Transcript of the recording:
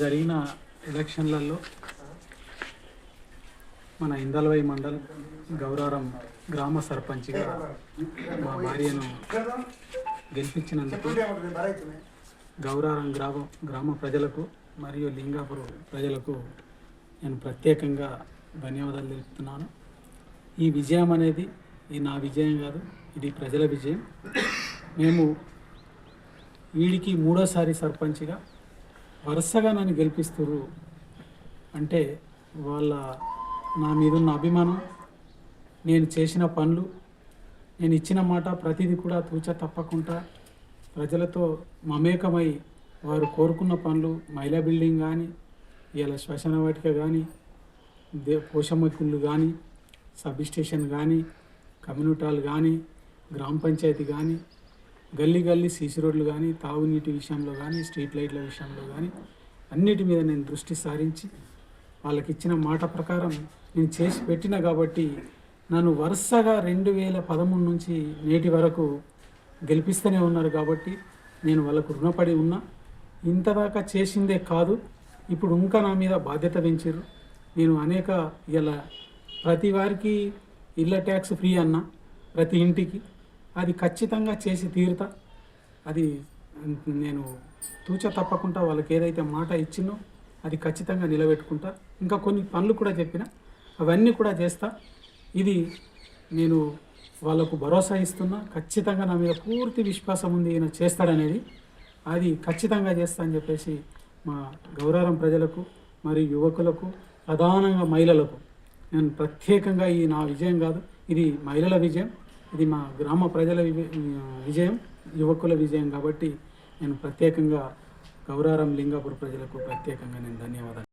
జరిగిన ఎలక్షన్లలో మన ఇందల్వై మండల్ గౌరారం గ్రామ సర్పంచ్గా మా భార్యను గెలిపించినందుకు గౌరారం గ్రామ ప్రజలకు మరియు లింగాపూర్ ప్రజలకు నేను ప్రత్యేకంగా ధన్యవాదాలు తెలుపుతున్నాను. ఈ విజయం అనేది నా విజయం కాదు, ఇది ప్రజల విజయం. మేము వీడికి మూడోసారి సర్పంచ్గా వరుసగా నన్ను గెలిపిస్తున్నారు అంటే వాళ్ళ నా మీద ఉన్న అభిమానం, నేను చేసిన పనులు, నేను ఇచ్చిన మాట ప్రతిదీ కూడా తూచా తప్పకుండా ప్రజలతో మమేకమై వారు కోరుకున్న పనులు, మహిళా బిల్డింగ్ కానీ, ఇలా శ్మశాన వాటిక కానీ, పోషమ్మకుళ్ళు కానీ, సబ్ స్టేషన్ కానీ, కమ్యూనిటీ హాల్ కానీ, గ్రామ పంచాయతీ కానీ, గల్లీ గల్లీ సీసీ రోడ్లు కానీ, తాగునీటి విషయంలో కానీ, స్ట్రీట్ లైట్ల విషయంలో కానీ అన్నిటి మీద నేను దృష్టి సారించి వాళ్ళకి ఇచ్చిన మాట ప్రకారం నేను చేసి పెట్టిన కాబట్టి నన్ను వరుసగా 2013 నుంచి నేటి వరకు గెలిపిస్తూనే ఉన్నారు. కాబట్టి నేను వాళ్ళకు రుణపడి ఉన్నా. ఇంతదాకా చేసిందే కాదు, ఇప్పుడు ఇంకా నా మీద బాధ్యత పెంచారు. నేను అనేక ఇలా ప్రతి వారికి ఇళ్ళ ట్యాక్స్ ఫ్రీ అన్న, ప్రతి ఇంటికి అది ఖచ్చితంగా చేసి తీరుతా. అది నేను తూచా తప్పకుండా వాళ్ళకి ఏదైతే మాట ఇచ్చినో అది ఖచ్చితంగా నిలబెట్టుకుంటా. ఇంకా కొన్ని పనులు కూడా చెప్పిన, అవన్నీ కూడా చేస్తా. ఇది నేను వాళ్ళకు భరోసా ఇస్తున్నా. ఖచ్చితంగా నా మీద పూర్తి విశ్వాసం ఉంది, ఈయన చేస్తాడనేది. అది ఖచ్చితంగా చేస్తా అని చెప్పేసి మా గౌరారం ప్రజలకు మరియు యువకులకు, ప్రధానంగా మహిళలకు నేను ప్రత్యేకంగా ఈ నా విజయం కాదు, ఇది మహిళల విజయం, ఇది మా గ్రామ ప్రజల విజయం, యువకుల విజయం. కాబట్టి నేను ప్రత్యేకంగా గౌరారం లింగాపూర్ ప్రజలకు ప్రత్యేకంగా నేను ధన్యవాదాలు.